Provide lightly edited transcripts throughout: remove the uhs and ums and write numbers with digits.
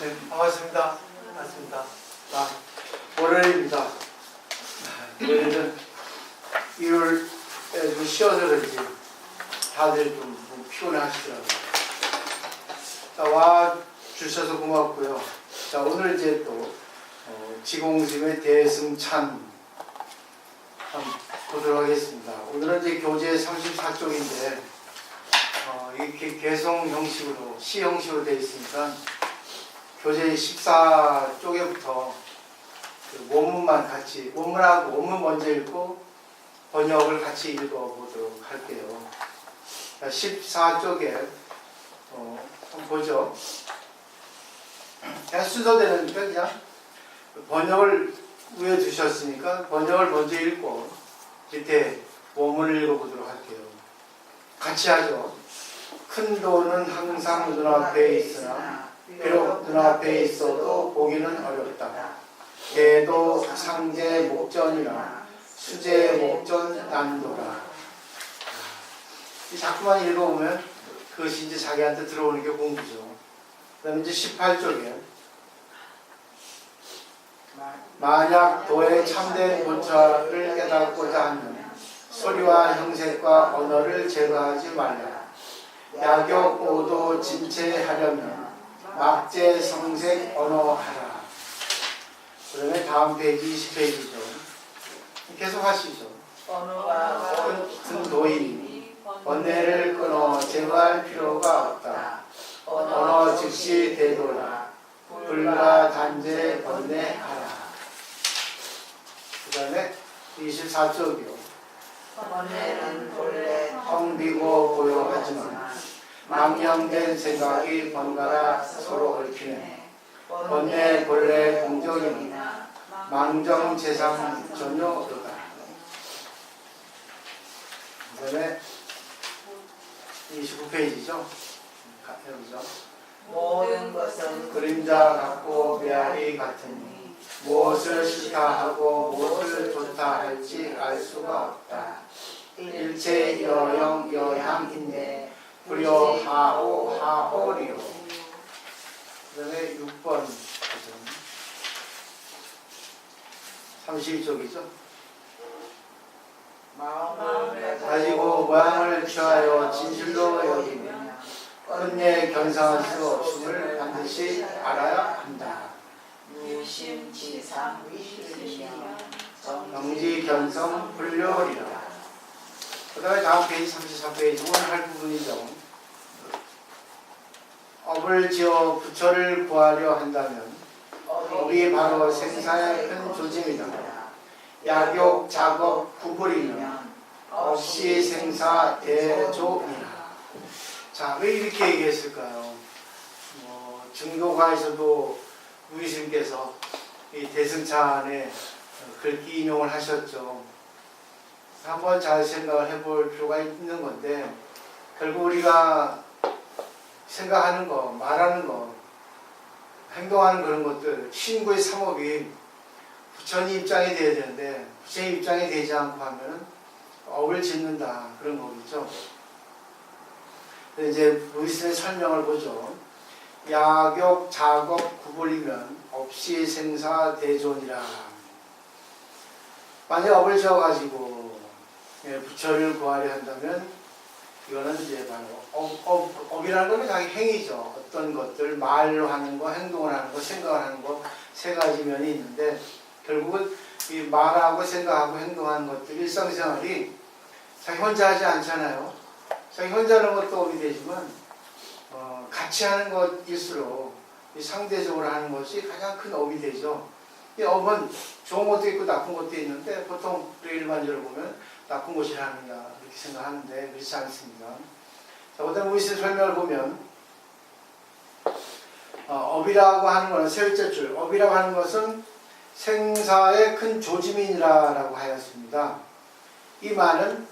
네, 반갑습니다. 월요일입니다. 월요일은 2월에 좀 쉬어서 그런지 다들 좀 피곤해 하시더라고요. 자, 와 주셔서 고맙고요. 자, 오늘 이제 또 지공심의 대승찬 한번 보도록 하겠습니다. 오늘은 이제 교재 34쪽인데 이렇게 개송 형식으로 시 형식으로 되어 있으니까 교재 14쪽에부터 그 원문만 같이 원문 먼저 읽고 번역을 같이 읽어보도록 할게요. 14쪽에 한번 보죠. 그냥 순서대로니까 그냥 번역을 위에 두셨으니까 번역을 먼저 읽고 밑에 원문을 읽어보도록 할게요. 같이 하죠. 큰 돈은 항상 눈앞에 있으나 비록 눈앞에 있어도 보기는 어렵다. 개도 상제 목전이나 수제 목전 난도라. 이 자꾸만 읽어보면 그것이 이제 자기한테 들어오는 게 공부죠. 그 다음에 이제 18쪽에 만약 도의 참된 본처를 깨닫고자 하면 소리와 형색과 언어를 제거하지 말라. 야격 오도 진체하려면 막제 성색 언어하라. 그 다음에 다음 페이지 20페이지죠. 계속 하시죠. 큰 도인이 번뇌를 끊어 제거할 필요가 없다. 언어 즉시 대도라. 불가 단제 번뇌하라. 그 다음에 24쪽이요. 번뇌는 본래 텅 비고 고요하지만 망령된 생각이 번갈아 서로 얽히네. 번뇌 본래 공정이나 망정재상 전혀 없다. 그 다음에 29페이지죠. 해보죠. 모든 것은 그림자 같고 메아리 같으니 무엇을 싫다 하고 무엇을 좋다 할지 알 수가 없다. 일체 여영 여향인데 불여하오 하오리요. 그 다음에 6번 32쪽이죠. 마음을 가지고 모양을 취하여 진실로 여기면 끝내 견상할 수 없음을 반드시 알아야 한다. 유심치상 위실이면 영지 견성 불려리라. 그 다음에 다음 페이지 34페이지 오늘 할 부분이죠. 업을 지어 부처를 구하려 한다면 업이 바로 생사의 큰 조짐이다. 약욕 작업 구불이면 없이 생사 대조이라. 자, 왜 이렇게 얘기했을까요? 증도가에서도 무의스님께서 이 대승찬의 글귀 인용을 하셨죠. 한번 잘 생각을 해볼 필요가 있는 건데, 결국 우리가 생각하는 거, 말하는 거, 행동하는 그런 것들, 신구의 삼업이 부처님 입장이 돼야 되는데, 부처님 입장이 되지 않고 하면 업을 짓는다. 그런 거겠죠. 이제 무의스님의 설명을 보죠. 약욕 작업 구불이면 없이 생사 대존이라. 만약 업을 지어가지고 부처를 구하려 한다면 이거는 이제 바로 업이라는 건 자기 행위죠. 어떤 것들 말로 하는 거, 행동을 하는 거, 생각을 하는 거 세 가지 면이 있는데 결국은 이 말하고 생각하고 행동하는 것들 일상생활이 자기 혼자 하지 않잖아요. 자기 혼자 하는 것도 업이 되지만 같이 하는 것일수록 상대적으로 하는 것이 가장 큰 업이 되죠. 이 업은 좋은 것도 있고 나쁜 것도 있는데 보통 우리 일반적으로 보면 나쁜 것이 하느냐 이렇게 생각하는데 그렇지 않습니다. 자, 그다음 무의식 설명을 보면 업이라고 하는 것은 세 번째 줄 업이라고 하는 것은 생사의 큰 조짐이라고 하였습니다. 이 말은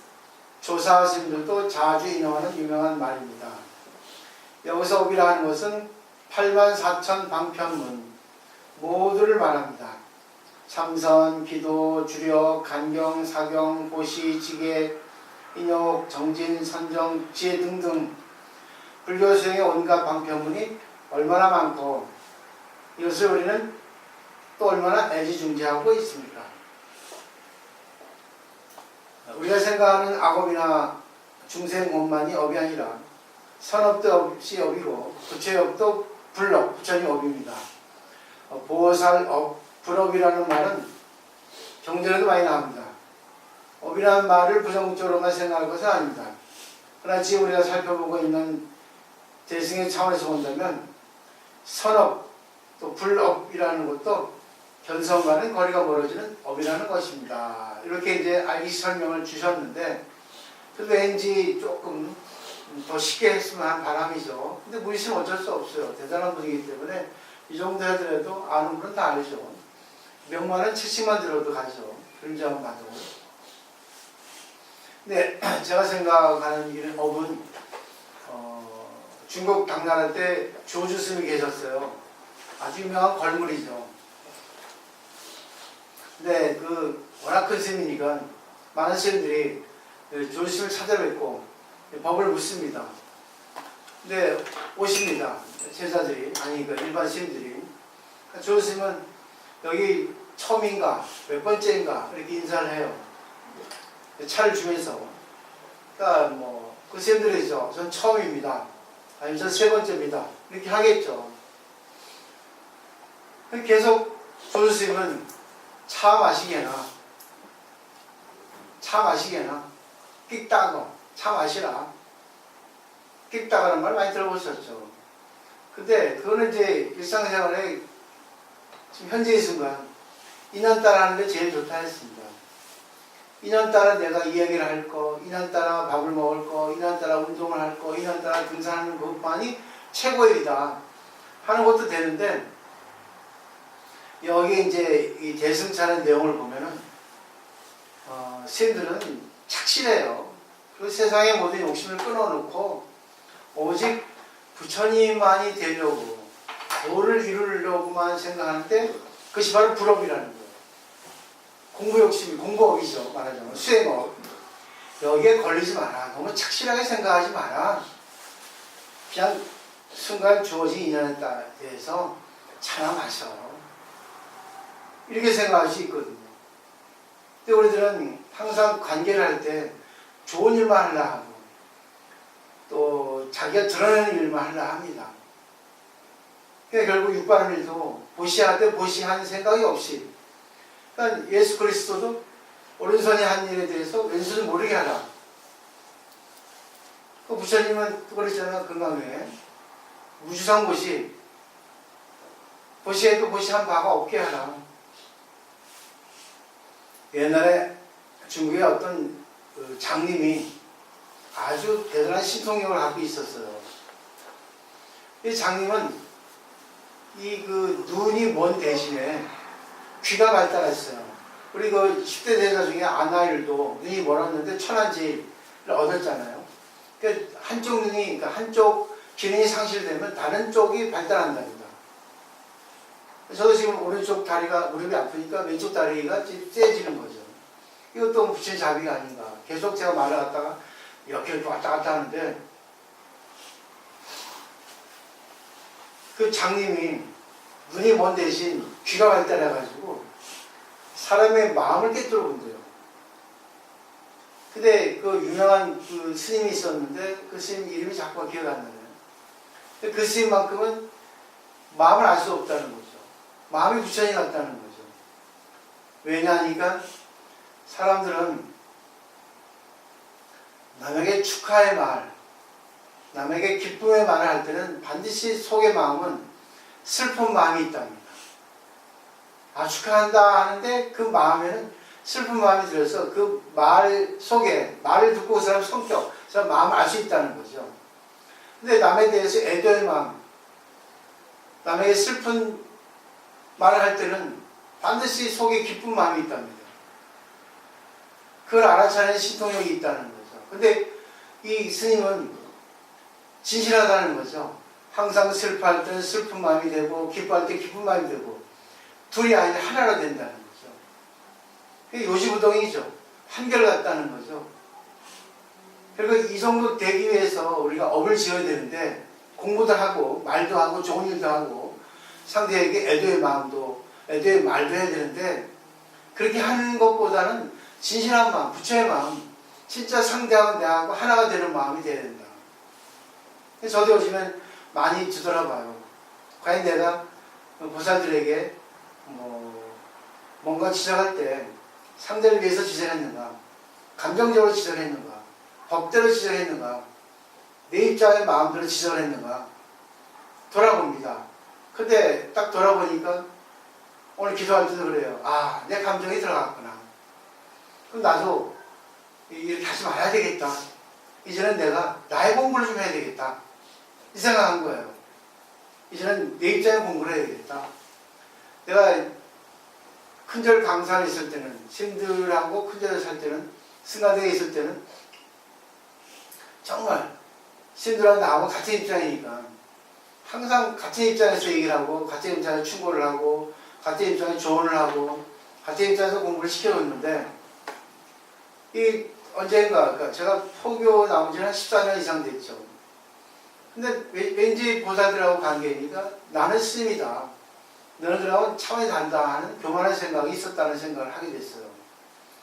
조사스님들도 자주 인용하는 유명한 말입니다. 여기서 업이라 하는 것은 84,000 방편문 모두를 말합니다. 참선, 기도, 주력, 간경, 사경, 보시, 지계, 인욕, 정진, 선정, 지혜 등등 불교 수행의 온갖 방편문이 얼마나 많고 이것을 우리는 또 얼마나 애지중지하고 있습니까? 우리가 생각하는 악업이나 중생업만이 업이 아니라 선업도 없이 업이고 부처업도 불업, 부처님 업입니다. 보살업, 불업이라는 말은 경전에도 많이 나옵니다. 업이라는 말을 부정적으로만 생각할 것은 아닙니다. 그러나 지금 우리가 살펴보고 있는 대승의 차원에서 본다면 선업, 또 불업이라는 것도 견성과는 거리가 멀어지는 업이라는 것입니다. 이렇게 이제 알기 설명을 주셨는데 그래도 왠지 조금 더 쉽게 했으면 한 바람이죠. 근데 무리수는 어쩔 수 없어요. 대단한 분이기 때문에 이 정도 하더라도 아는 분은 다 알죠. 명만은 채식만 들어도 가죠. 그림자만 봐도. 근데 제가 생각하는 이 업은 중국 당나라 때 조주 스님이 계셨어요. 아주 유명한 걸물이죠. 근데 그 워낙 큰 스님이니까 많은 스님들이 조주 스님을 찾아뵙고 법을 묻습니다. 근데 오십니다. 제자들이, 아니 그 일반 스님들이. 조주 스님은 여기 처음인가 몇 번째인가 이렇게 인사를 해요. 차를 주면서. 그러니까 뭐 그 스님들이죠. 전 처음입니다. 아니면 전 세 번째입니다. 이렇게 하겠죠. 계속 조주 스님은 차 마시게나 끽따거 차 마시라. 끽따가는 말 많이 들어보셨죠. 근데 그거는 이제 일상생활에 지금 현재의 순간 인연따라 하는 게 제일 좋다 했습니다. 인연따라 내가 이야기를 할 거, 인연따라 밥을 먹을 거, 인연따라 운동을 할 거, 인연따라 등산하는 것만이 최고의 일이다 하는 것도 되는데 여기 이제 이 대승차는 내용을 보면은 스님들은 착실해요. 그 세상의 모든 욕심을 끊어놓고 오직 부처님만이 되려고 도를 이루려고만 생각하는데 그것이 바로 불업이라는 거예요. 공부 욕심이 공부업이죠. 말하자면 수행업. 여기에 걸리지 마라. 너무 착실하게 생각하지 마라. 그냥 순간 주어진 인연에 대해서 차나 마셔. 이렇게 생각할 수 있거든요. 근데 우리들은 항상 관계를 할 때 좋은 일만 하려 하고 또 자기가 드러내는 일만 하려 합니다. 그러니까 결국 육바른 일도 보시할 때 보시한 생각이 없이 그러니까 예수 그리스도도 오른손이 한 일에 대해서 왼손이 모르게 하라. 그 부처님은 그러잖아요. 금강에 우주상 보시해도 보시한 바가 없게 하라. 옛날에 중국의 어떤 장님이 아주 대단한 신통력을 갖고 있었어요. 이 장님은 이 그 눈이 먼 대신에 귀가 발달했어요. 우리 그 10대 대자 중에 아나일도 눈이 멀었는데 천안지를 얻었잖아요. 그러니까 한쪽 눈이, 그러니까 한쪽 기능이 상실되면 다른 쪽이 발달한답니다. 저도 지금 오른쪽 다리가 무릎이 아프니까 왼쪽 다리가 째지는 거죠. 이것도 부처님 자비가 아닌가. 계속 제가 말을 갖다가 이렇게 왔다 갔다 하는데 그 장님이 눈이 먼 대신 귀가 발달해가지고 사람의 마음을 깨뜨려 본대요. 근데 그 유명한 그 스님이 있었는데 그 스님 이름이 자꾸 기억 안 나네요. 그 스님만큼은 마음을 알 수 없다는 거죠. 마음이 부처님 같다는 거죠. 왜냐하니까 사람들은 남에게 축하의 말, 남에게 기쁨의 말을 할 때는 반드시 속의 마음은 슬픈 마음이 있답니다. 아, 축하한다 하는데 그 마음에는 슬픈 마음이 들어서 그 말 속에, 말을 듣고 그 사람 성격, 그 사람 마음을 알 수 있다는 거죠. 근데 남에 대해서 애도의 마음, 남에게 슬픈 말을 할 때는 반드시 속에 기쁜 마음이 있답니다. 그걸 알아차리는 신통력이 있다는 거죠. 근데 이 스님은 진실하다는 거죠. 항상 슬퍼할 때는 슬픈 마음이 되고 기뻐할 때 기쁜 마음이 되고 둘이 아니라 하나로 된다는 거죠. 그게 요지부동이죠. 한결같다는 거죠. 그리고 이 정도 되기 위해서 우리가 업을 지어야 되는데 공부도 하고 말도 하고 좋은 일도 하고 상대에게 애도의 마음도, 애도의 말도 해야 되는데, 그렇게 하는 것보다는 진실한 마음, 부처의 마음, 진짜 상대하고 내하고 하나가 되는 마음이 돼야 된다. 저도 요즘엔 많이 뒤돌아봐요. 과연 내가 보살들에게 뭔가 지적할 때 상대를 위해서 지적했는가? 감정적으로 지적했는가? 법대로 지적했는가? 내 입장의 마음대로 지적을 했는가? 돌아봅니다. 근데 딱 돌아보니까 오늘 기도할 때도 그래요. 아, 내 감정이 들어갔구나. 그럼 나도 이렇게 하지 말아야 되겠다. 이제는 내가 나의 공부를 좀 해야 되겠다. 이 생각한 거예요. 이제는 내 입장에 공부를 해야 되겠다. 내가 큰절 강사를 있을 때는, 신들하고 큰절을 살 때는, 승가대에 있을 때는 정말 신들하고 나하고 같은 입장이니까 항상 같은 입장에서 얘기를 하고, 같은 입장에서 충고를 하고, 같은 입장에서 조언을 하고, 같은 입장에서 공부를 시켜줬는데, 이 언젠가, 그러니까 제가 포교 나온 지는 한 14년 이상 됐죠. 근데 왠지 보살들하고 관계니까 나는 스님이다. 너희들하고는 차원이 다르다 하는 교만한 생각이 있었다는 생각을 하게 됐어요.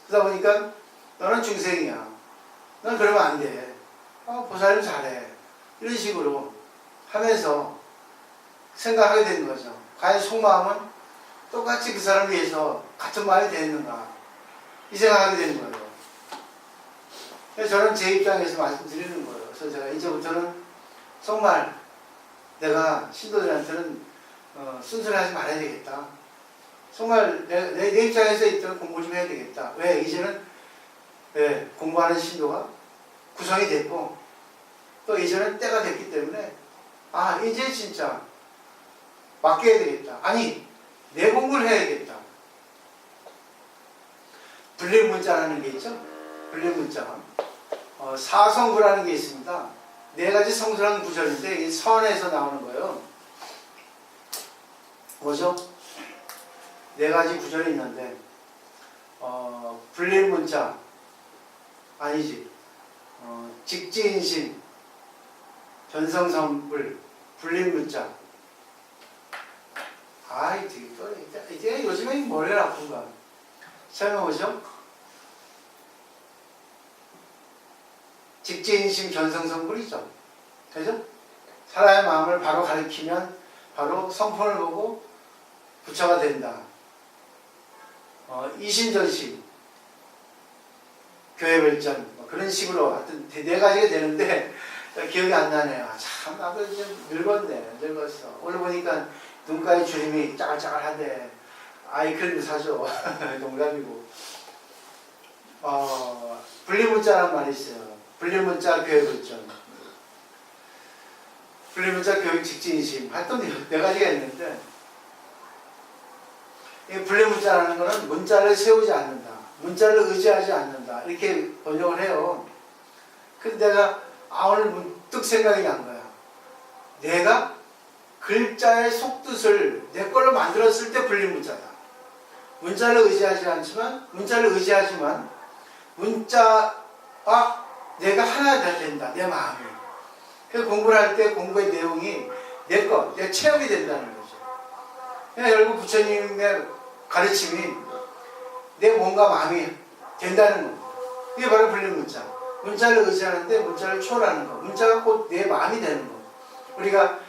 그러다 보니까 너는 중생이야. 넌 그러면 안 돼. 보살은 잘해. 이런 식으로 하면서 생각하게 되는 거죠. 과연 속마음은 똑같이 그 사람을 위해서 같은 마음이 되는가. 이 생각하게 되는 거예요. 그래서 저는 제 입장에서 말씀드리는 거예요. 그래서 제가 이제부터는 정말 내가 신도들한테는 순순하지 말아야 되겠다. 정말 내 입장에서 있던 공부 좀 해야 되겠다. 왜? 이제는 공부하는 신도가 구성이 됐고 또 이제는 때가 됐기 때문에 이제 진짜 맡겨야 되겠다. 아니 내 공부를 해야겠다. 불립문자라는 게 있죠. 불립문자 사성구라는 게 있습니다. 네 가지 성수라는 구절인데 이 선에서 나오는 거예요. 뭐죠? 네 가지 구절이 있는데 불립문자 아니지 직지인심 전성선불 불립문자 이제 요즘에 머리가 아픈가 설명 뭐죠? 직지인심 전성선불이죠. 그죠? 사람의 마음을 바로 가리키면 바로 성품을 보고 부처가 된다. 이심전심 교회별전 그런 식으로 하여튼 네 가지가 되는데 기억이 안 나네요. 참 나도 이제 늙었어. 오늘 보니까 눈가에 주름이 짜글짜글한데 아이크림 사줘. 농담이고. 분리문자라는 말이 있어요. 분리문자 교회별전 분리문자 교육 직진심 하여튼 네 가지가 있는데 이 분리문자라는 것은 문자를 세우지 않는다. 문자를 의지하지 않는다. 이렇게 번역을 해요. 근데 내가 오늘 문득 생각이 난 거야. 내가 글자의 속뜻을 내 걸로 만들었을 때 분리문자다. 문자를 의지하지만 문자와 내가 하나 된다. 내 마음이. 그래서 공부를 할 때 공부의 내용이 내 체험이 된다는 거죠. 그러니까 결국 부처님의 가르침이 내 몸과 마음이 된다는 겁니다. 이게 바로 불립문자. 문자를 의지하는데 문자를 초월하는 거. 문자가 곧 내 마음이 되는 거. 우리가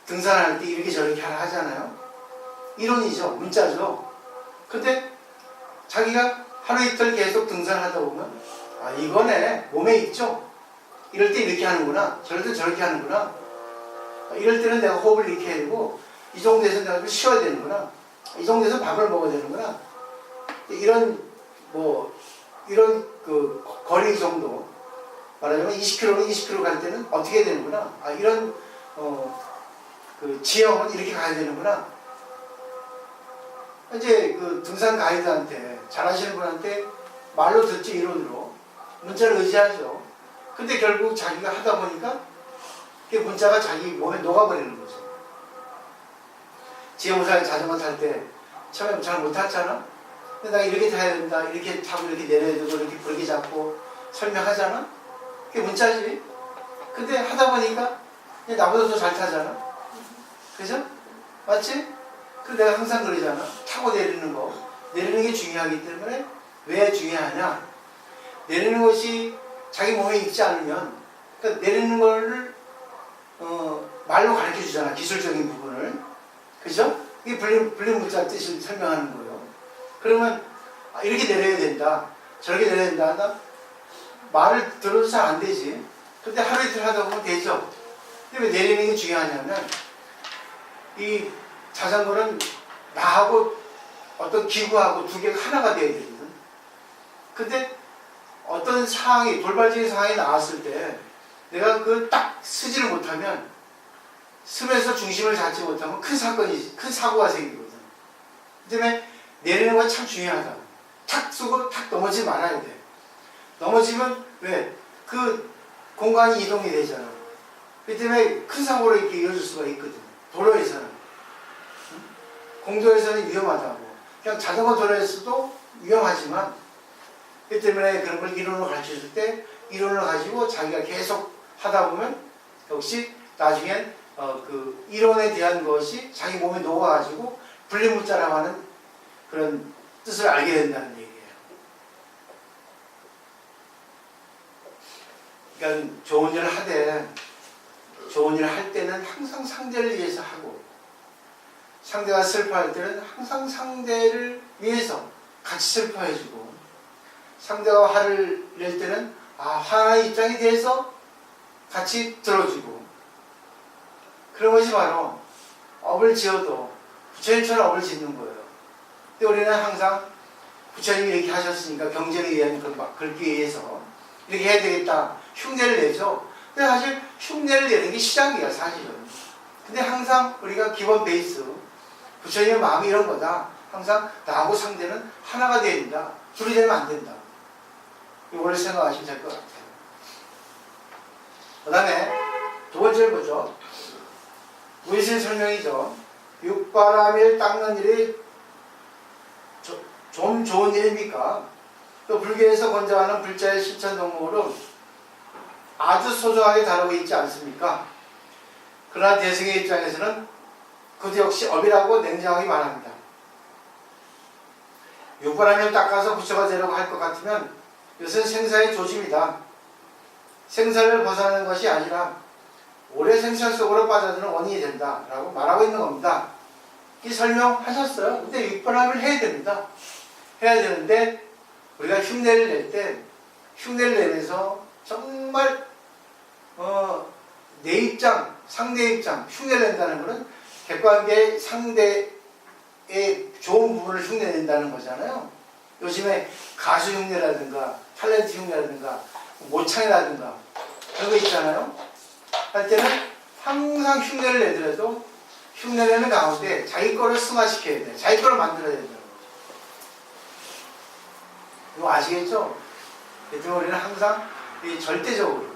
등산할 때 이렇게 저렇게 하잖아요. 이론이죠. 문자죠. 근데 자기가 하루 이틀 계속 등산하다 보면 이거네. 몸에 있죠. 이럴 때 이렇게 하는구나. 저럴 때 저렇게 하는구나. 이럴 때는 내가 호흡을 이렇게 해야 되고 이 정도에서 내가 좀 쉬어야 되는구나. 이 정도에서 밥을 먹어야 되는구나. 이런 그 거리 정도 말하자면 20km는 20km 갈 때는 어떻게 해야 되는구나. 이런 그 지형은 이렇게 가야 되는구나. 이제 그 등산 가이드한테 잘하시는 분한테 말로 듣지 이론으로 문자를 의지하죠. 근데 결국 자기가 하다 보니까 그 문자가 자기 몸에 녹아버리는 거죠. 지혜무사에 자전거 탈 때 처음에 잘 못 탔잖아. 근데 나 이렇게 타야 된다. 이렇게 타고 이렇게 내려야 되고 이렇게 부르기 잡고 설명하잖아. 그게 문자지. 근데 하다 보니까 나보다 더 잘 타잖아. 그죠? 맞지? 그 내가 항상 그러잖아. 타고 내리는 거. 내리는 게 중요하기 때문에 왜 중요하냐? 내리는 것이 자기 몸에 있지 않으면, 그러니까 내리는 거를 말로 가르쳐 주잖아. 기술적인 부분을. 그죠? 이게 불림문자 뜻을 설명하는 거예요. 그러면 이렇게 내려야 된다. 저렇게 내려야 된다. 한다? 말을 들어도 잘 안 되지. 근데 하루 이틀 하다 보면 되죠. 근데 왜 내리는 게 중요하냐면, 이 자전거는 나하고 어떤 기구하고 두 개가 하나가 돼야 되거든. 근데 어떤 상황이, 돌발적인 상황이 나왔을 때 내가 그 딱 쓰지를 못하면, 쓰면서 중심을 잡지 못하면 큰 사고가 생기거든. 그 때문에 내리는 건 참 중요하다. 탁 쓰고 탁 넘어지지 말아야 돼. 넘어지면 왜? 그 공간이 이동이 되잖아. 그 때문에 큰 사고로 이렇게 이어질 수가 있거든. 도로에서는. 공도에서는 위험하다고. 그냥 자전거 도로에서도 위험하지만, 그 때문에 그런 걸 이론으로 가르쳐 줄 때 이론을 가지고 자기가 계속 하다 보면 역시 나중엔 그 이론에 대한 것이 자기 몸에 녹아가지고 불림문자라고 하는 그런 뜻을 알게 된다는 얘기예요. 그러니까 좋은 일을 하되, 좋은 일을 할 때는 항상 상대를 위해서 하고, 상대가 슬퍼할 때는 항상 상대를 위해서 같이 슬퍼해주고, 상대가 화를 낼 때는 화나는 입장에 대해서 같이 들어주고, 그런 것이 바로 업을 지어도 부처님처럼 업을 짓는 거예요. 근데 우리는 항상 부처님이 이렇게 하셨으니까 경제를 위한 긁기 위해서 이렇게 해야 되겠다 흉내를 내죠. 근데 사실 흉내를 내는 게 시작이야, 사실은. 근데 항상 우리가 기본 베이스, 부처님의 마음이 이런 거다. 항상 나하고 상대는 하나가 돼야 된다. 둘이 되면 안 된다. 이걸 생각하시면 될 것 같아요. 그 다음에 두 번째를 보죠. 무의식 설명이죠. 육바라밀 닦는 일이 좀 좋은 일입니까? 또 불교에서 권장하는 불자의 실천 덕목으로 아주 소중하게 다루고 있지 않습니까? 그러나 대승의 입장에서는 그도 역시 업이라고 냉정하게 말합니다. 육바라밀 닦아서 부처가 되려고 할 것 같으면 이것은 생사의 조짐이다. 생사를 벗어나는 것이 아니라 오래 생사 속으로 빠져드는 원인이 된다 라고 말하고 있는 겁니다. 이 설명하셨어요. 근데 육바라밀을 해야 됩니다. 해야 되는데 우리가 흉내를 낼 때 흉내를 내면서 정말 내 입장, 상대 입장 흉내를 낸다는 것은 객관계의 상대의 좋은 부분을 흉내낸다는 거잖아요. 요즘에 가수 흉내라든가 탤런트 흉내라든가 모창이라든가 그런 거 있잖아요. 할 때는 항상 흉내를 내더라도 흉내내는 가운데 자기 거를 승화시켜야 돼. 자기 거를 만들어야 된다는 거죠. 이거 아시겠죠? 그래서 우리는 항상 절대적으로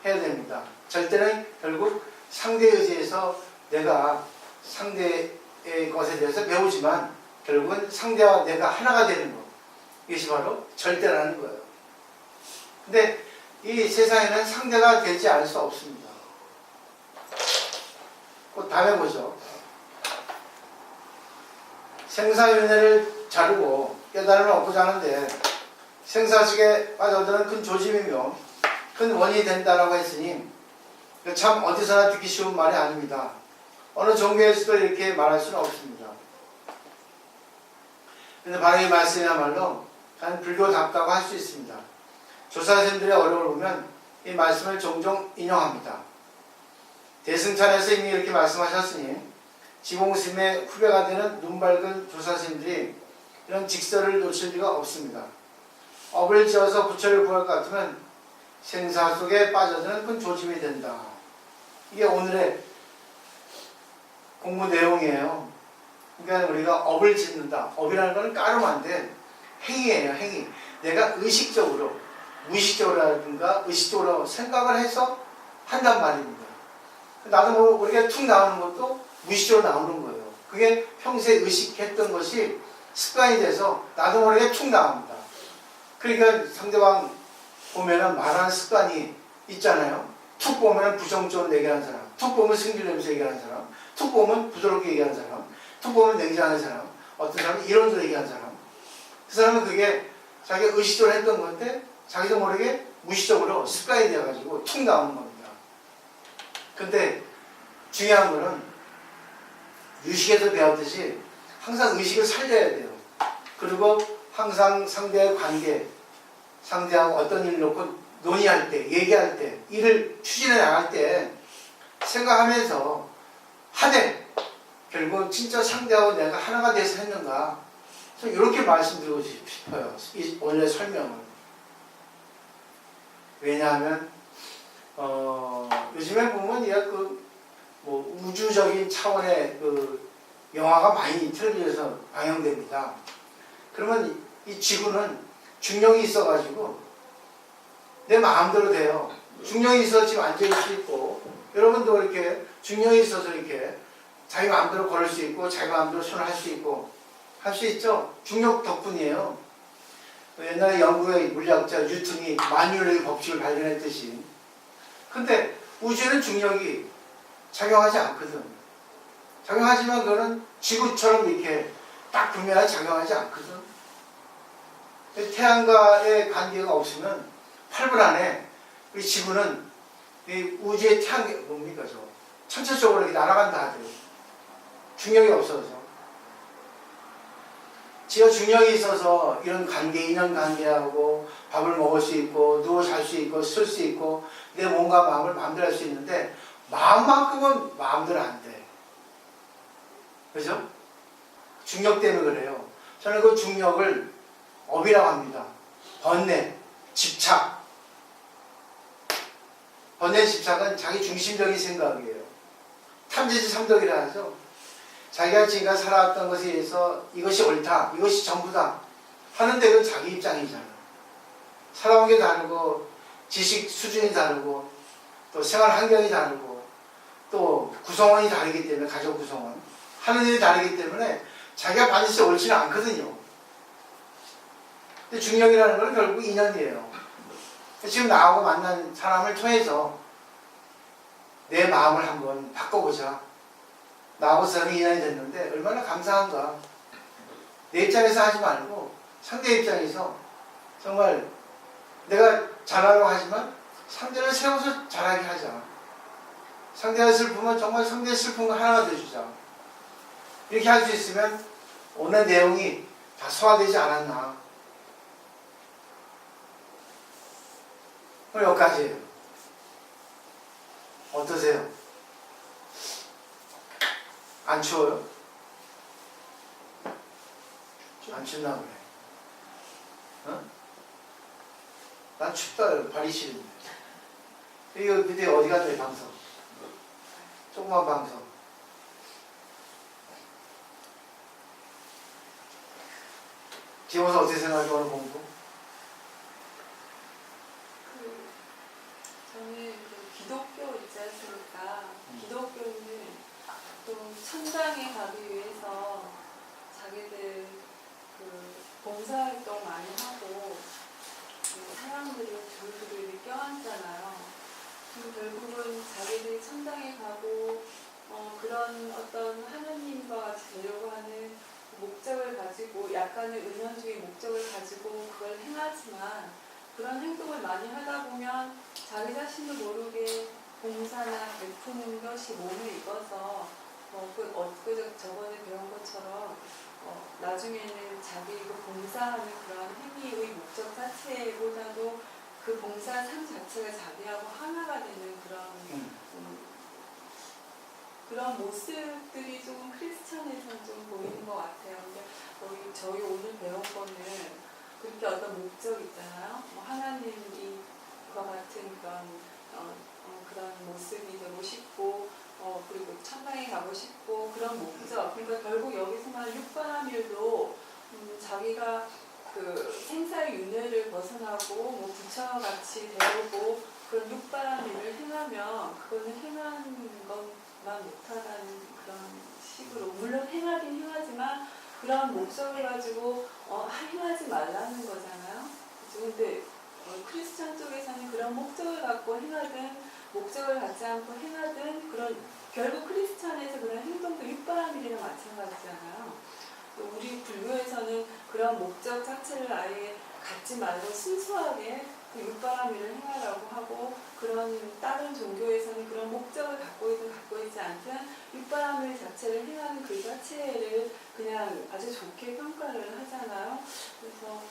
해야 됩니다. 절대는 결국 상대에 의지해서 내가 상대의 것에 대해서 배우지만 결국은 상대와 내가 하나가 되는 것. 이것이 바로 절대라는 거예요. 근데 이 세상에는 상대가 되지 않을 수 없습니다. 그 다음에 보죠. 생사윤회를 자르고 깨달음을 얻고자 하는데 생사식에 빠져드는 큰 조짐이며 큰 원인이 된다라고 했으니 참 어디서나 듣기 쉬운 말이 아닙니다. 어느 종교에서도 이렇게 말할 수는 없습니다. 그런데 바로 이 말씀이야말로 단 불교답다고 할 수 있습니다. 조사선생들의 어려움을 보면 이 말씀을 종종 인용합니다. 대승찬에서 이미 이렇게 말씀하셨으니 지공스님의 후배가 되는 눈 밝은 조사선생들이 이런 직설을 놓칠 리가 없습니다. 업을 지어서 부처를 구할 것 같으면 생사 속에 빠져드는 큰 조짐이 된다. 이게 오늘의 공부 내용이에요. 그러니까 우리가 업을 짓는다. 업이라는 건 까르마인데 행위예요, 행위. 내가 의식적으로, 무의식적으로라든가 의식적으로 생각을 해서 한단 말입니다. 나도 모르게 툭 나오는 것도 무의식적으로 나오는 거예요. 그게 평소에 의식했던 것이 습관이 돼서 나도 모르게 툭 나옵니다. 그러니까 상대방 보면은 말하는 습관이 있잖아요. 툭 보면은 부정적으로 얘기하는 사람, 툭 보면 승질내면서 얘기하는 사람, 툭 보면 부드럽게 얘기하는 사람, 툭 보면 냉정한 사람, 어떤 사람은 이론적으로 얘기하는 사람. 그 사람은 그게 자기가 의식적으로 했던 건데 자기도 모르게 무의식적으로 습관이 되어가지고 툭 나오는 겁니다. 근데 중요한 거는 유식에서 배웠듯이 항상 의식을 살려야 돼요. 그리고 항상 상대의 관계, 상대하고 어떤 일을 놓고 논의할 때, 얘기할 때, 일을 추진해 나갈 때 생각하면서 하되 결국 진짜 상대하고 내가 하나가 돼서 했는가, 저는 이렇게 말씀드리고 싶어요. 이 오늘의 설명을. 왜냐하면 요즘에 보면 뭐 우주적인 차원의 영화가 많이 텔레비전에서 방영됩니다. 그러면 이 지구는 중력이 있어가지고 내 마음대로 돼요. 중력이 있어서 지금 앉아있을 수 있고, 여러분도 이렇게 중력이 있어서 이렇게 자기 마음대로 걸을 수 있고, 자기 마음대로 손을 할 수 있고, 할 수 있죠? 중력 덕분이에요. 옛날에 영국의 물리학자 뉴턴이 만유인의 법칙을 발견했듯이. 근데 우주에는 중력이 작용하지 않거든. 작용하지만 그거는 지구처럼 이렇게 딱 구매하게 작용하지 않거든. 태양과의 관계가 없으면 8분 안에 우리 지구는 이 우주의 태양계 뭡니까 저 천체 쪽으로 이렇게 날아간다 하죠. 중력이 없어서. 지가 중력이 있어서 이런 관계, 인연관계하고 밥을 먹을 수 있고 누워 잘 수 있고 쓸 수 있고 내 몸과 마음을 마음대로 할 수 있는데 마음만큼은 마음대로 안 돼. 그죠? 중력 때문에 그래요. 저는 그 중력을 업이라고 합니다. 번뇌, 집착. 번뇌, 집착은 자기 중심적인 생각이에요. 탐지지 삼독이라 하죠. 자기가 지금까지 살아왔던 것에 의해서 이것이 옳다, 이것이 전부다 하는데 그건 자기 입장이잖아. 살아온 게 다르고 지식 수준이 다르고 또 생활 환경이 다르고 또 구성원이 다르기 때문에 가족 구성원 하는 일이 다르기 때문에 자기가 반드시 옳지는 않거든요. 근데 중력이라는 건 결국 인연이에요. 지금 나하고 만난 사람을 통해서 내 마음을 한번 바꿔보자. 나하고 사람이 인연이 됐는데 얼마나 감사한가. 내 입장에서 하지 말고 상대 입장에서 정말 내가 잘하려고 하지만 상대를 세워서 잘하게 하자. 상대가 슬프면 정말 상대의 슬픈 거 하나가 돼주자. 이렇게 할 수 있으면 오늘 내용이 다 소화되지 않았나. 그럼 여기까지예요. 어떠세요? 안 추워요? 안 춥나 보네. 어? 난 춥다. 발이 시린데. 이거 밑에 어디 갔네, 방석. 조그만 방석. 지원서 어떻게 생각해, 오늘 공부? 저는 기독교 있지 않습니까? 기독교는 또 천당에 가기 위해서 자기들 봉사활동 많이 하고 사람들을 두루두루 껴안잖아요. 결국은 자기들이 천당에 가고 그런 어떤 하나님과 같이 되려고 하는 목적을 가지고 약간의 은연주의 목적을 가지고 그걸 행하지만 그런 행동을 많이 하다 보면 자기 자신도 모르게 봉사나 베푸는 것이 몸에 익어서 저번에 배운 것처럼 나중에는 자기 봉사하는 그런 행위의 목적 자체보다도 그 봉사 삶 자체가 자기하고 하나가 되는 그런 모습들이 조금 크리스천에서는 좀 보이는 것 같아요. 근데 저희 오늘 배운 거는 그렇게 어떤 목적 있잖아요. 하나님과 같은 그런 모습이 되고 싶고, 그리고 천당에 가고 싶고, 그런 목적. 그러니까 결국 여기서 말하는 육바라밀도 자기가 생사의 윤회를 벗어나고, 부처와 같이 되고, 그런 육바라밀을 행하면, 그거는 행하는 것만 못하다는 그런 식으로. 물론 행하긴 행하지만, 그런 목적을 가지고 행하지 말라는 거잖아요. 그런데 크리스천 쪽에서는 그런 목적을 갖고 행하든 목적을 갖지 않고 행하든 그런 결국 크리스천에서 그런 행동도 윗바람이랑 마찬가지잖아요. 또 우리 불교에서는 그런 목적 자체를 아예 갖지 말고 순수하게 그 윗바람이를 행하라고 하고 그런 다른 종교에서는 그런 목적을 갖고 있든 갖고 있지 않든 윗바람일 자체를 행하는 그 자체를 그냥 아주 좋게 평가를 하잖아요. 그래서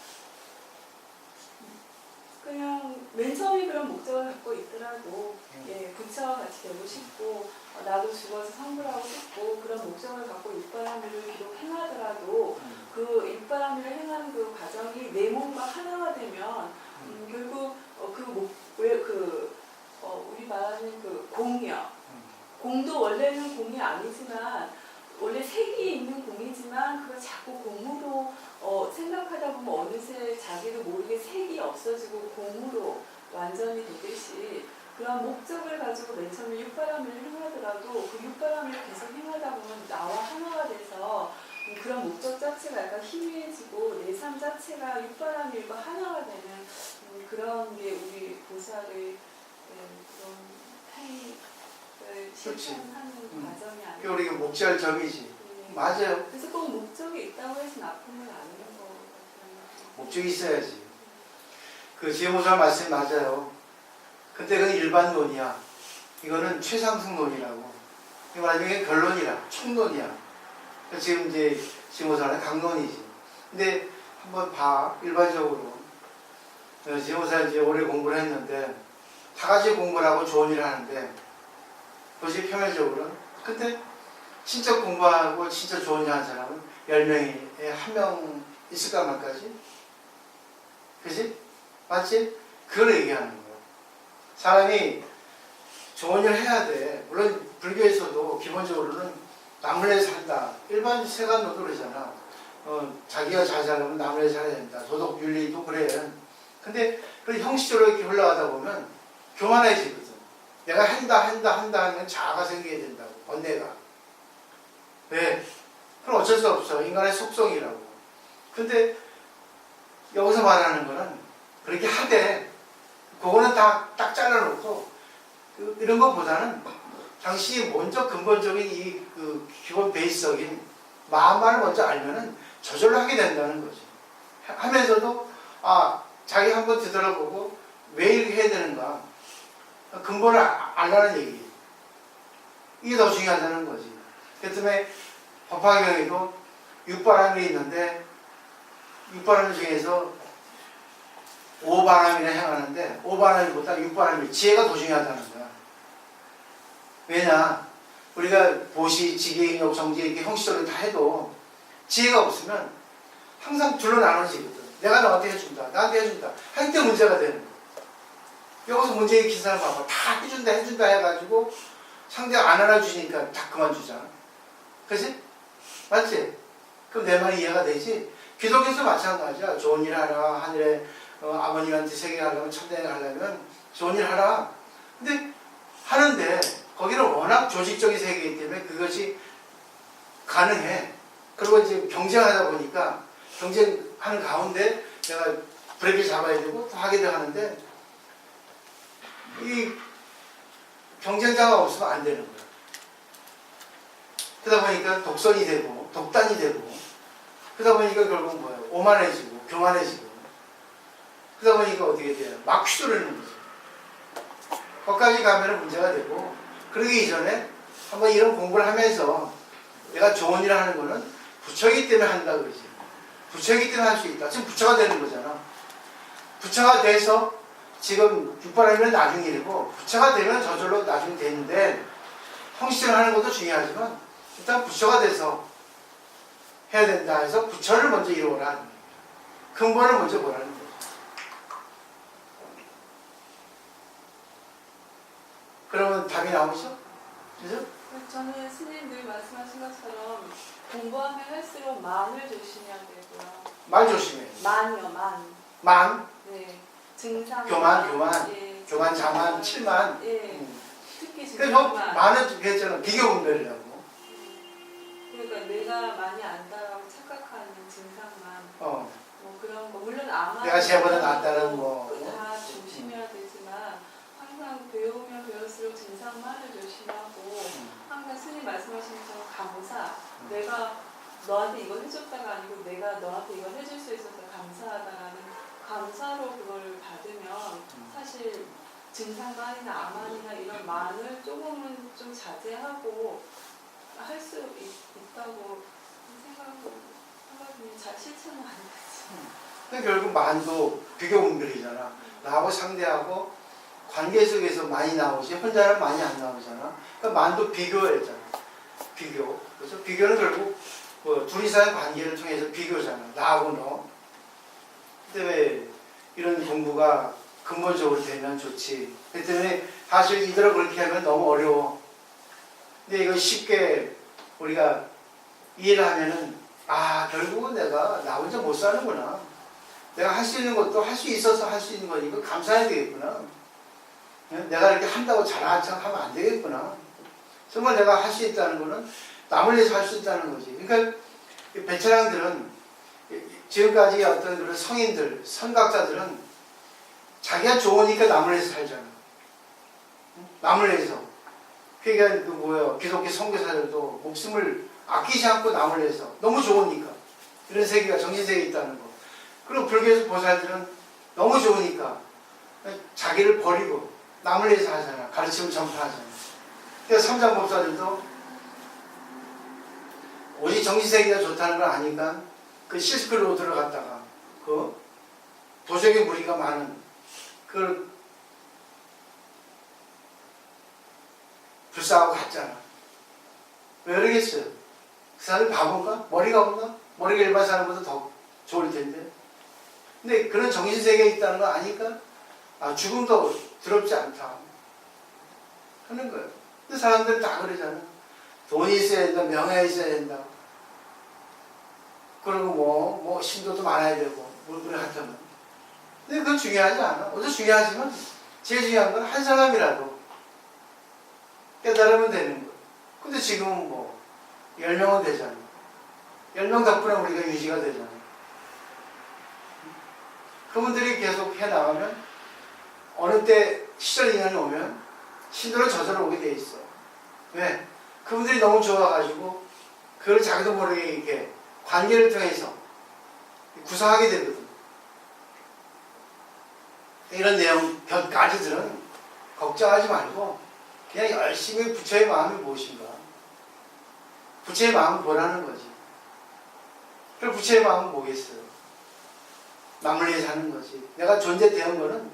그냥 맨 처음에 그런 목적을 갖고 있더라도 예, 부처와 같이 되고 싶고 나도 죽어서 성불하고 싶고 그런 목적을 갖고 윗바람이를 비록 행하더라도 그 윗바람이를 행하는 그 과정이 내 몸과 하나가 되면 결국 우리 말하는 그 공이요. 공도 원래는 공이 아니지만 원래 색이 있는 공이지만 그걸 자꾸 공으로 생각하다 보면 어느새 자기도 모르게 색이 없어지고 공으로 완전히 되듯이 그런 목적을 가지고 맨 처음에 윗바람을 행하더라도 그 윗바람을 계속 행하다 보면 나와 하나가 돼서 그런 목적 자체가 약간 희미해지고 내 삶 자체가 윗바람일과 하나가 되는 그런 게 우리 보살의 그런 행위를 실천하는 과정이 아니에요. 우리가 목지할 점이지. 맞아요. 그래서 꼭 목적이 있다고 해서 나쁜 건 아닌 거 같아요. 목적이 있어야지. 그 지혜보살 말씀 맞아요. 근데 그건 일반론이야. 이거는 최상승론이라고. 이거 나중에 결론이라, 총론이야. 지금 이제 지혜보살은 강론이지. 근데 한번 봐. 일반적으로. 지혜보살 이제 오래 공부를 했는데 다 같이 공부를 하고 좋은 일을 하는데 그것이 평일적으로는. 근데 진짜 공부하고 진짜 좋은 일 하는 사람은 10명에 1명 있을까 말까지? 그지? 맞지? 그걸 얘기하는 거예요. 사람이 좋은 일 해야 돼. 물론 불교에서도 기본적으로는 남을 위해 산다. 일반 세간도도 그러잖아. 자기가 잘 살려면 남을 위해 살아야 된다. 도덕 윤리도 그래. 근데 그 형식적으로 이렇게 올라가다 보면 교만해지거든. 내가 한다 하면 자아가 생기게 된다고. 번뇌가. 왜? 그럼 어쩔 수 없어. 인간의 속성이라고. 근데 여기서 말하는 거는 그렇게 하되 그거는 다 딱 잘라놓고 이런 것보다는 당신이 먼저 근본적인 그 기본 베이스적인 마음만을 먼저 알면은 저절로 하게 된다는 거지. 하면서도 자기 한번 되돌아보고 왜 이렇게 해야 되는가 근본을 알라는 얘기. 이게 더 중요하다는 거지. 그 때문에 법화경에도 육바람이 있는데 육바람 중에서 오바람이라 행하는데 오바람보다 육바람이 지혜가 더 중요하다는 거야. 왜냐? 우리가 보시, 지계인욕, 정지 이렇게 형식적으로 다 해도 지혜가 없으면 항상 둘로 나눠지거든. 내가 너한테 해준다, 나한테 해준다 할 때 문제가 되는 거야. 여기서 문제 일으킨 사람 봐봐. 다 해준다 해가지고 상대가 안 알아주니까 다 그만두잖아. 그치? 맞지? 그럼 내 말이 이해가 되지? 기독교에서 마찬가지야. 좋은 일 하라. 하늘에 아버님한테 세계하려면 천대에 하려면 좋은 일 하라. 근데 하는데 거기는 워낙 조직적인 세계이기 때문에 그것이 가능해. 그리고 이제 경쟁하다 보니까 경쟁하는 가운데 내가 브레이크를 잡아야 되고 또 하게 하는데 이 경쟁자가 없으면 안 되는 거야. 그러다 보니까 독선이 되고 독단이 되고 그러다 보니까 결국 뭐예요? 오만해지고 교만해지고 그러다 보니까 어떻게 돼요? 막 휘두르는 거죠. 거기까지 가면 문제가 되고 그러기 이전에 한번 이런 공부를 하면서 내가 좋은 일을 하는 거는 부처이기 때문에 한다 그러지. 부처이기 때문에 할 수 있다. 지금 부처가 되는 거잖아. 부처가 돼서 지금 육바람이면 나중 일이고 부처가 되면 저절로 나중에 되는데 형식을 하는 것도 중요하지만 일단 부처가 돼서 해야 된다 해서 부처를 먼저 이루어라. 근본을 먼저 보라는 거죠. 그러면 답이 나오죠? 그죠? 저는 스님들 말씀하신 것처럼 공부하면 할수록 만을 조심해야 되고요. 말 조심해. 만이요, 만. 만, 네. 증상. 교만. 예. 교만, 자만, 칠만. 예. 특히 그래서 증상만. 만은 그랬잖아. 비교 분별이라고. 그러니까 내가 많이 안다라고 착각하는 증상만. 뭐 그런 거 물론 아마 내가 쟤보다 낫다는 뭐. 다 정상만을 조심하고 항상 스님 말씀하신 것처럼 감사. 내가 너한테 이걸 해줬다가 아니고 내가 너한테 이걸 해줄 수 있어서 감사하다라는 감사로 그걸 받으면 사실 증상만이나 암만이나 이런 만을 조금은 좀 자제하고 할 수 있다고 생각하거든요. 잘 실천은 안 되지. 근데 결국 만도 비교 분별이잖아. 나하고 상대하고 관계 속에서 많이 나오지 혼자는 많이 안 나오잖아. 그러니까 만도 비교였잖아. 비교. 그래서 비교는 결국 뭐 둘이서의 관계를 통해서 비교잖아. 나하고 너. 근데 왜 이런 공부가 근본적으로 되면 좋지. 그 때문에 사실 이대로 그렇게 하면 너무 어려워. 근데 이거 쉽게 우리가 이해를 하면은 결국은 내가 나 혼자 못 사는구나. 내가 할 수 있는 것도 할 수 있어서 할 수 있는 거니까 감사해야 되겠구나. 내가 이렇게 한다고 잘난 척 하면 안 되겠구나. 정말 내가 할 수 있다는 거는 남을 위해서 할 수 있다는 거지. 그러니까 베테랑들은 지금까지 어떤 그런 성인들, 선각자들은 자기가 좋으니까 남을 위해서 살잖아. 남을 위해서. 그러니까 기독교 선교사들도 목숨을 아끼지 않고 남을 위해서 너무 좋으니까 이런 세계가 정신세계에 있다는 거. 그리고 불교에서 보살들은 너무 좋으니까 자기를 버리고 남을 위해서 하잖아. 가르침을 전파하잖아. 그래서 삼장법사들도 오직 정신세계가 좋다는 걸 아니까 그 실크로드로 갔다가 그 도적의 무리가 많은 그걸 불사하고 갔잖아. 왜 그러겠어요? 그 사람이 바본가? 머리가 없나? 머리가 일반 사람보다 더 좋을 텐데. 근데 그런 정신세계에 있다는 거 아니까 죽음도 두렵지 않다 하는 거예요. 근데 사람들은 다 그러잖아. 돈이 있어야 된다, 명예가 있어야 된다. 그리고 뭐 신도도 많아야 되고 그래 하자면. 근데 그건 중요하지 않아. 어도 중요하지만 제일 중요한 건 한 사람이라도 깨달으면 되는 거예요. 근데 지금은 10명은 되잖아. 10명 덕분에 우리가 유지가 되잖아. 그분들이 계속 해나가면 어느 때 시절 인연이 오면 신도로 저절로 오게 돼 있어. 왜? 그분들이 너무 좋아가지고 그걸 자기도 모르게 이렇게 관계를 통해서 구성하게 되거든. 이런 내용 곁까지들은 걱정하지 말고 그냥 열심히 부처의 마음이 무엇인가. 부처의 마음은 뭐라는 거지. 그럼 부처의 마음은 뭐겠어요? 남을 위해 사는 거지. 내가 존재되는 거는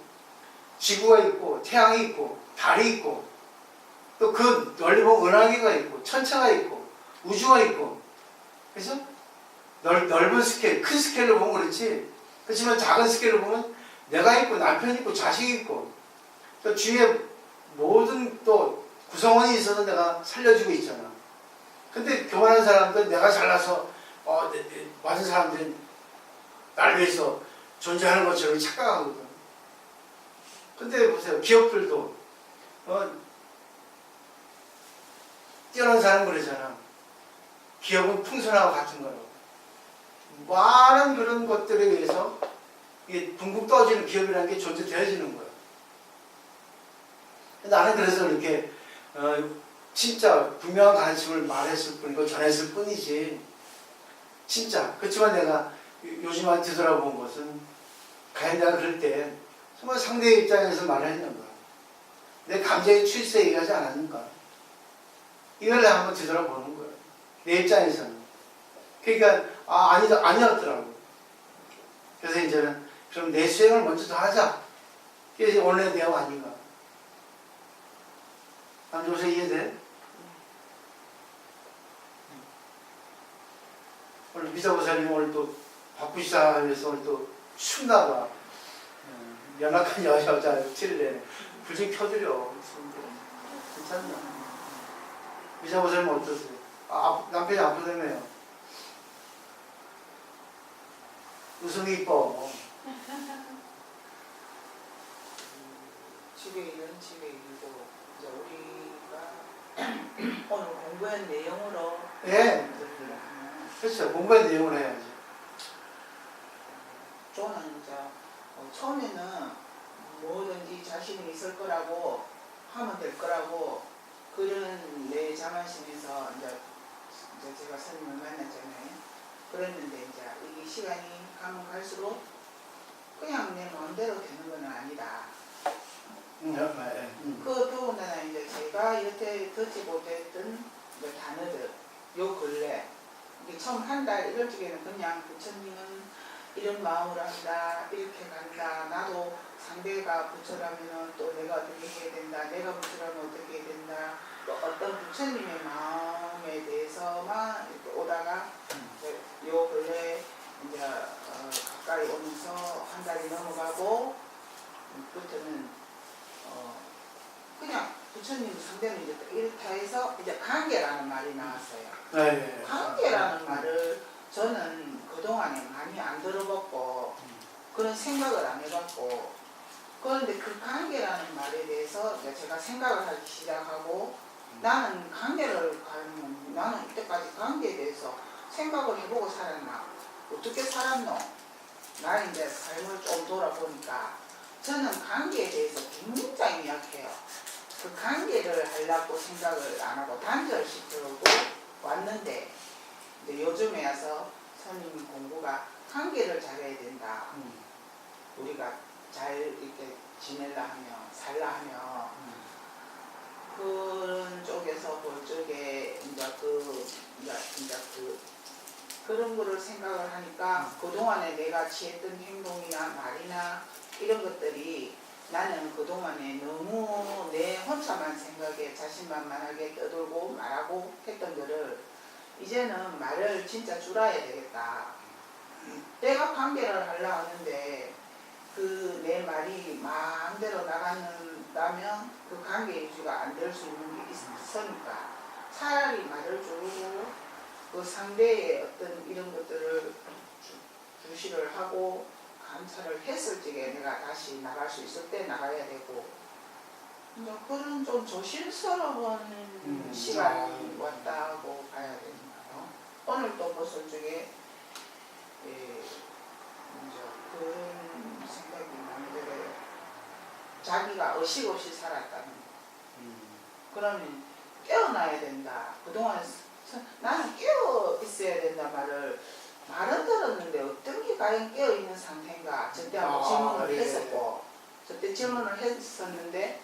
지구가 있고 태양이 있고 달이 있고 또 그 멀리 보면 은하계가 있고 천체가 있고 우주가 있고 그래서 넓은 스케일, 큰 스케일로 보면 그렇지. 그렇지만 작은 스케일로 보면 내가 있고 남편이 있고 자식이 있고 또 주위에 모든 또 구성원이 있어서 내가 살려주고 있잖아. 근데 교만한 사람들 내가 잘나서 많은 사람들이 날 위해서 존재하는 것처럼 착각하거든. 근데 보세요. 기업들도 뛰어난 사람 그러잖아. 기업은 풍선하고 같은 거라고. 많은 그런 것들에 의해서 이게 붕붕 떠지는 기업이라는 게 존재되어지는 거야. 나는 그래서 이렇게 진짜 분명한 가르침을 말했을 뿐이고 전했을 뿐이지. 진짜. 그렇지만 내가 요즘만 뒤돌아본 것은 과연 내가 그럴 때 정말 상대의 입장에서 말을 했는가. 내 감정의 출세에 의하지 않았는가. 이걸 내가 한번 뒤돌아보는 거야. 내 입장에서는. 그러니까 아니었더라고. 그래서 이제는 그럼 내 수행을 먼저 더 하자. 이게 오늘의 내용 아닌가. 남조서 이해돼? 오늘 미사보살님 오늘 또 바쁘시다 하면서 오늘 또 춥나 봐. 연약한 여자 티를 내네. 불 좀 켜드려. 괜찮나? 미사보살님 어떠세요? 남편이 아프다며요. 웃음이 이뻐. 집에 있는 집에 있고 이제 우리가 오늘 공부한 내용으로 예. 그렇죠. 공부한 내용을 해야지. 저는 이제 처음에는 뭐든지 자신이 있을 거라고 하면 될 될 거라고 그런 내 자만심에서 이제 제가 스님을 만났잖아요. 그랬는데 이제 이게 시간이 가면 갈수록 그냥 내 마음대로 되는 건 아니다. 그 더군다나 이제 제가 여태 듣지 못했던 이제 단어들, 요 근래 이게 처음 한 달 이럴 적에는 그냥 부처님은 이런 마음으로 한다, 이렇게 간다, 나도 상대가 부처라면 또 내가 어떻게 해야 된다, 내가 부처라면 어떻게 해야 된다, 또 어떤 부처님의 마음에 대해서만 이렇게 오다가 요 근래 이제 가까이 오면서 한 달이 넘어가고 부터는 그냥 부처님 상대는 이제 이렇다 해서 이제 관계라는 말이 나왔어요. 네. 관계라는 말을 저는 그동안에 많이 안 들어봤고 그런 생각을 안 해봤고, 그런데 그 관계라는 말에 대해서 이제 제가 생각을 하기 시작하고 나는 관계를 가면 나는 이때까지 관계에 대해서 생각을 해보고 살았나, 어떻게 살았노, 나 이제 삶을 좀 돌아보니까 저는 관계에 대해서 굉장히 약해요. 그 관계를 하려고 생각을 안 하고 단절시키려고 왔는데 이제 요즘에 와서 스님 공부가 관계를 잘해야 된다. 우리가 잘 이렇게 지내려 하면 살라 하면 그런 쪽에서 볼 쪽에 이제 그런 거를 생각을 하니까 그동안에 내가 취했던 행동이나 말이나 이런 것들이 나는 그동안에 너무 내 혼자만 생각에 자신만만하게 떠들고 말하고 했던 거를 이제는 말을 진짜 줄여야 되겠다. 내가 관계를 하려고 하는데 그 내 말이 마음대로 나간다면 그 관계 유지가 안 될 수 있는 게 있으니까 차라리 말을 줄이고 그 상대의 어떤 이런 것들을 주시를 하고 감사를 했을 적에 내가 다시 나갈 수 있을 때 나가야 되고, 그런 좀 조심스러운 시간이 왔다고 봐야 되나요? 오늘 또 보실 적에 이제 그런 생각이 많이 들어요. 자기가 어시없이 살았다는 거. 그러면 깨어나야 된다. 그동안 나는 깨어 있어야 된다 말은 들었는데 어떤 게 과연 깨어있는 상태인가 저때 한번 질문을 했었고 저때 질문을 했었는데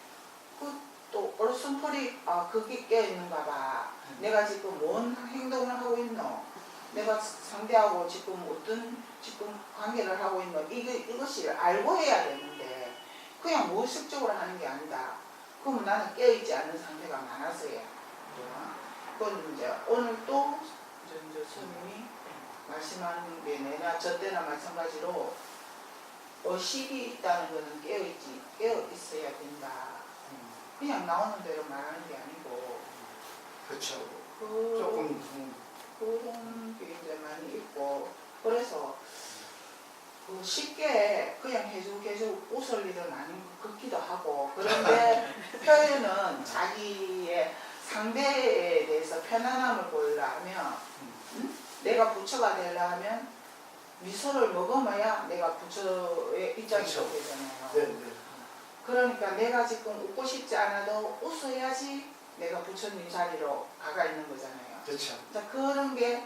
또 얼순풀이 그게 깨어있는가 봐. 내가 지금 뭔 행동을 하고 있노, 내가 상대하고 지금 어떤 지금 관계를 하고 있노, 이것이 알고 해야 되는데 그냥 무의식적으로 하는 게 아니다. 그러면 나는 깨어있지 않은 상태가 많았어요. 그건 이제 오늘 또 스님이 말씀하는 게 내가 저 때나 마찬가지로 의식이 있다는 것은 깨어 있어야 된다. 그냥 나오는 대로 말하는 게 아니고. 그렇죠. 조금 그런 게 이제 많이 있고, 그래서 쉽게 그냥 계속 웃을 일은 아닌 것 같기도 하고, 그런데 표현은 자기의 상대에 대해서 편안함을 보이려 하면 내가 부처가 되려 하면 미소를 먹어봐야 내가 부처의 입장이 그렇죠. 되잖아요. 네. 그러니까 내가 지금 웃고 싶지 않아도 웃어야지 내가 부처님 자리로 가가 있는 거잖아요. 그렇죠. 그런 게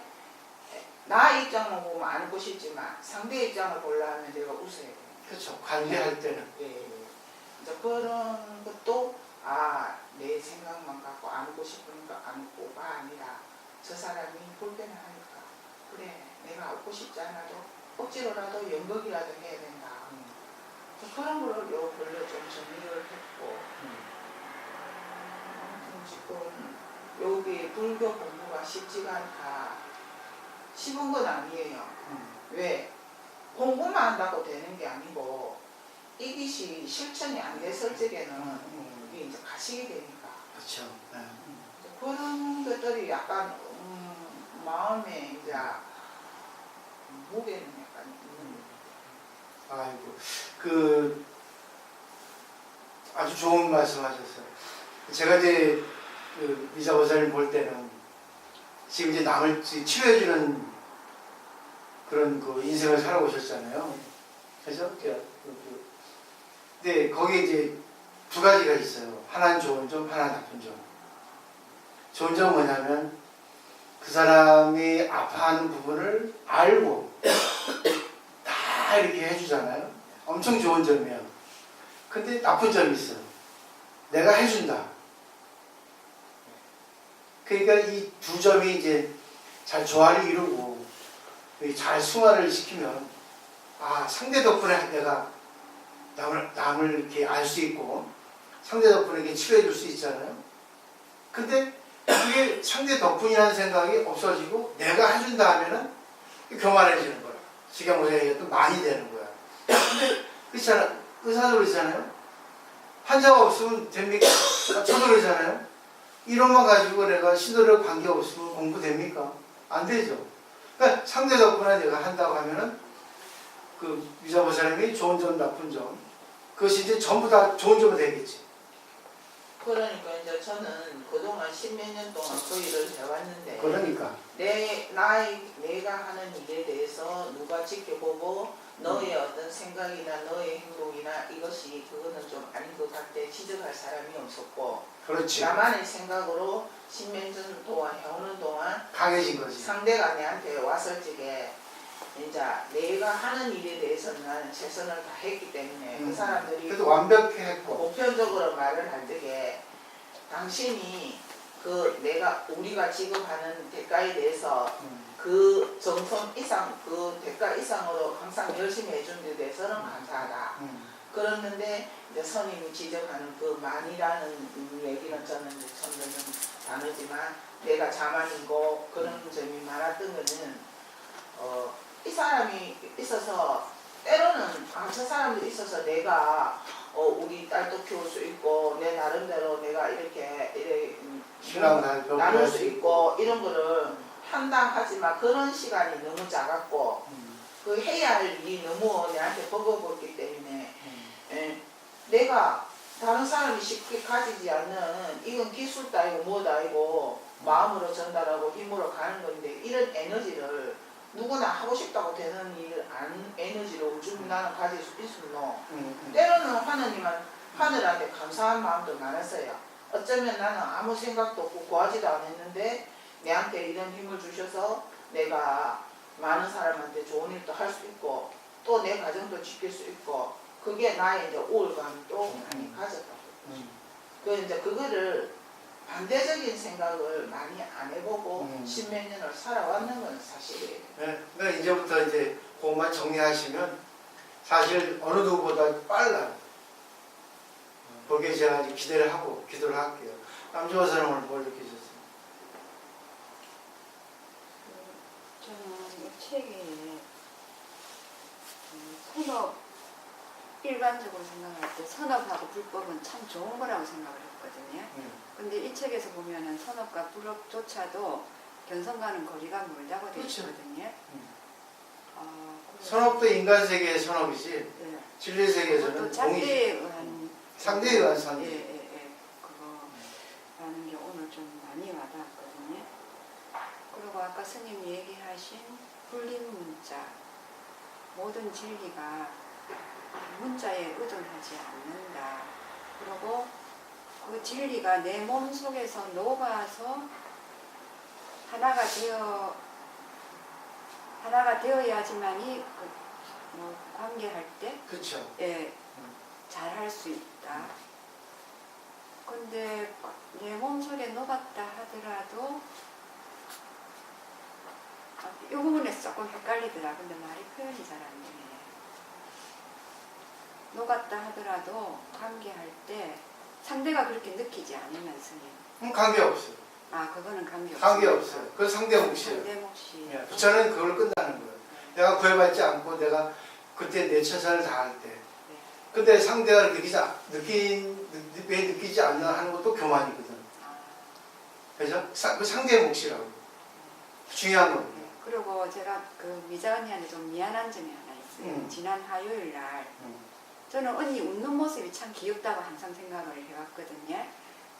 나 입장을 보면 안 웃고 싶지만 상대 입장을 보려면 내가 웃어야 돼요. 그렇죠. 관계할 때는. 예. 그런 것도 내 생각만 갖고 안 웃고 싶으니까 안 웃고가 아니라 저 사람이 불편을 하니까 그래 내가 웃고 싶지 않아도 억지로라도 연극이라도 해야 된다. 그런 거를 요 근래 좀 정리를 했고 지금 여기 불교 공부가 쉽지가 않다. 쉬운 건 아니에요. 왜? 공부만 한다고 되는 게 아니고 이것이 실천이 안 됐을 적에는 이게 이제 가식이 되니까. 그렇죠. 네. 그런 것들이 약간 마음에 이제 무게는 약간 있는 것 같아요. 아이고, 아주 좋은 말씀하셨어요. 제가 이제 미자 보살님 볼 때는 지금 이제 남을 치료해주는 그런 인생을 살아오셨잖아요. 그죠? 근데 거기에 이제 두 가지가 있어요. 하나는 좋은 점, 하나는 나쁜 점. 좋은 점은 뭐냐면 그 사람이 아파하는 부분을 알고 다 이렇게 해주잖아요. 엄청 좋은 점이에요. 근데 나쁜 점이 있어요. 내가 해준다. 그러니까 이 두 점이 이제 잘 조화를 이루고 잘 승화를 시키면 상대 덕분에 내가 남을 이렇게 알 수 있고 상대 덕분에 이렇게 치료해 줄 수 있잖아요. 근데 그게 상대 덕분이라는 생각이 없어지고 내가 해준다 하면은 교만해지는 거야. 지경고생이 또 많이 되는 거야. 근데 그렇잖아. 의사도 그러잖아요. 환자가 없으면 됩니까? 저도 그러잖아요. 이론만 가지고 내가 시도력 관계 없으면 공부 됩니까? 안 되죠. 그러니까 상대 덕분에 내가 한다고 하면은 그 유자보살님이 좋은 점, 나쁜 점 그것이 이제 전부 다 좋은 점이 되겠지. 그러니까 이제 저는 그동안 십몇 년 동안 그 일을 해왔는데 그러니까 내가 하는 일에 대해서 누가 지켜보고 너의 어떤 생각이나 너의 행동이나 이것이 그거는 좀 아닌 것 같아 지적할 사람이 없었고 그렇지. 나만의 생각으로 십몇 년 동안 해오는 동안 강해진 거지. 상대가 내한테 왔을 적에 이제 내가 하는 일에 대해서는 나는 최선을 다했기 때문에 그 사람들이 그래도 완벽했고 보편적으로 말을 할 적에 당신이 우리가 지급하는 대가에 대해서 그 정성 이상 그 대가 이상으로 항상 열심히 해준 데 대해서는 감사하다. 그랬는데 이제 선임이 지적하는 그 만이라는 얘기는 저는 이제 처음 듣는 단어지만 내가 자만이고 그런 점이 많았던 거는 이 사람이 있어서 때로는 저 사람들이 있어서 내가 우리 딸도 키울 수 있고 내 나름대로 내가 이렇게 신앙 나눌 수 있고 이런 거를 판단하지만 그런 시간이 너무 작았고 그 해야 할 일이 너무 내한테 버거웠기 때문에 내가 다른 사람이 쉽게 가지지 않는 이건 기술도 아니고 뭐도 아니고 마음으로 전달하고 힘으로 가는 건데 이런 에너지를 누구나 하고 싶다고 되는 일을 에너지를 우주히 나는 가질 수 있었노. 때로는 하늘한테 감사한 마음도 많았어요. 어쩌면 나는 아무 생각도 없고 구하지도 않았는데 내한테 이런 힘을 주셔서 내가 많은 사람한테 좋은 일도 할 수 있고 또 내 가정도 지킬 수 있고 그게 나의 이제 우월감도 많이 가졌다고. 이제 그거를 반대적인 생각을 많이 안 해보고 십몇 년을 살아왔는 건 사실이에요. 네, 그러니까 이제부터 이제 그것만 정리하시면 사실 어느 누구보다 빨라요. 거기에 제가 이제 기대를 하고 기도를 할게요. 남주호 사람 오늘 뭘 느끼셨어요? 저는 이 책에 선업 일반적으로 생각할 때 선업하고 불법은 참 좋은 거라고 생각을 했거든요. 근데 이 책에서 보면은 선업과 불법조차도 견성과는 거리가 멀다고 되어 그렇죠. 있거든요. 선업도 인간 세계의 선업이지 네. 진리 세계에서는 또 공이지. 상대에 의한 상대에 의한 선업. 그거라는 게 오늘 좀 많이 와닿았거든요. 그리고 아까 스님이 얘기하신 불림문자 모든 진리가 문자에 의존하지 않는다. 그리고 그 진리가 내 몸 속에서 녹아서 하나가 되어야지만이 관계할 때 그렇죠. 잘할 수 있다. 근데 내 몸 속에 녹았다 하더라도 이 부분에 조금 헷갈리더라. 근데 말이 표현이 잘 안 되네. 녹았다 하더라도 관계할 때 상대가 그렇게 느끼지 않으면 스님. 관계 없어요. 그거는 관계 없어요. 관계 없어요. 그건 상대 몫이에요. 상대 몫이. 예, 부처는 그걸 끝나는 거예요. 내가 구애받지 않고 내가 그때 내 최선을 다할 때. 근데 상대가 왜 느끼지 않나 하는 것도 교만이거든. 그죠? 그 상대의 몫이라고. 중요한 겁니다. 그리고 제가 그 미자 언니한테 좀 미안한 점이 하나 있어요. 지난 화요일 날 저는 언니 웃는 모습이 참 귀엽다고 항상 생각을 해왔거든요.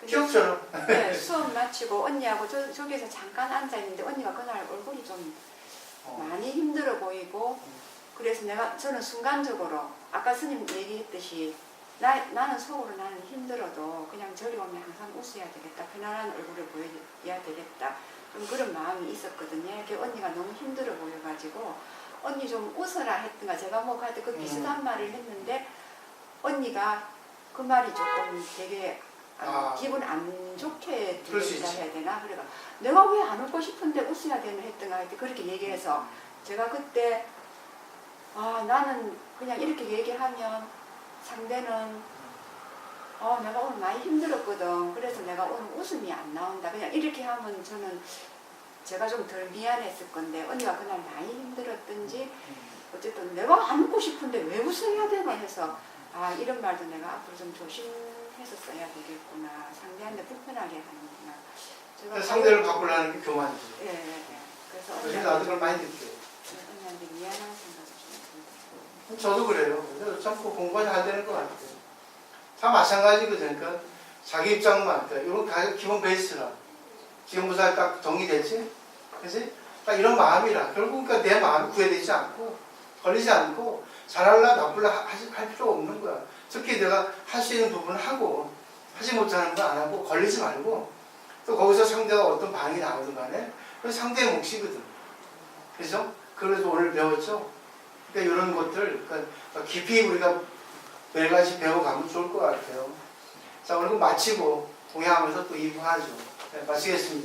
귀엽잖아. 네, 수업 마치고 언니하고 저기서 잠깐 앉아있는데 언니가 그날 얼굴이 좀 많이 힘들어 보이고 그래서 저는 순간적으로 아까 스님 얘기했듯이 나는 속으로 나는 힘들어도 그냥 저리 오면 항상 웃어야 되겠다. 편안한 얼굴을 보여야 되겠다. 좀 그런 마음이 있었거든요. 그 언니가 너무 힘들어 보여가지고 언니 좀 웃어라 했던가 제가 뭐 하여튼 그 비슷한 말을 했는데 언니가 그 말이 조금 되게 기분 안 좋게 그럴 수 들린다 있지. 해야 되나? 그래가 내가 왜 안 웃고 싶은데 웃어야 되나 했던가 하여튼 그렇게 얘기해서 제가 그때 나는 그냥 이렇게 얘기하면 상대는 내가 오늘 많이 힘들었거든. 그래서 내가 오늘 웃음이 안 나온다. 그냥 이렇게 하면 저는 제가 좀 덜 미안했을 건데 언니가 그날 많이 힘들었든지 어쨌든 내가 안 웃고 싶은데 왜 웃어야 되나 해서 이런 말도 내가 앞으로 좀 조심해서 써야 되겠구나. 상대한테 불편하게 하는구나. 제가 상대를 바꾸려는 게 교만이지. 예. 그래서 그래서 나도 그걸 많이 느껴요. 언니한테 미안한 생각이 좀 들어요. 저도 그래요. 근데 참 공부가 잘 되는 것 같아요. 다 마찬가지거든요. 그러니까 자기 입장만, 이런 기본 베이스라. 지금 무사히 딱 정리됐지? 그지? 딱 이런 마음이라. 결국 그러니까 내 마음이 구애되지 않고, 걸리지 않고, 잘할라, 나쁠라 할 필요 없는 거야. 특히 내가 할 수 있는 부분을 하고, 하지 못하는 거 안 하고, 걸리지 말고, 또 거기서 상대가 어떤 반응이 나오든 간에, 그건 상대의 몫이거든. 그죠? 그래서 오늘 배웠죠? 그러니까 이런 것들, 그러니까 깊이 우리가 매일같이 배워가면 좋을 것 같아요. 자, 오늘 마치고 공양하면서 또 2부 하죠. 네, 마치겠습니다.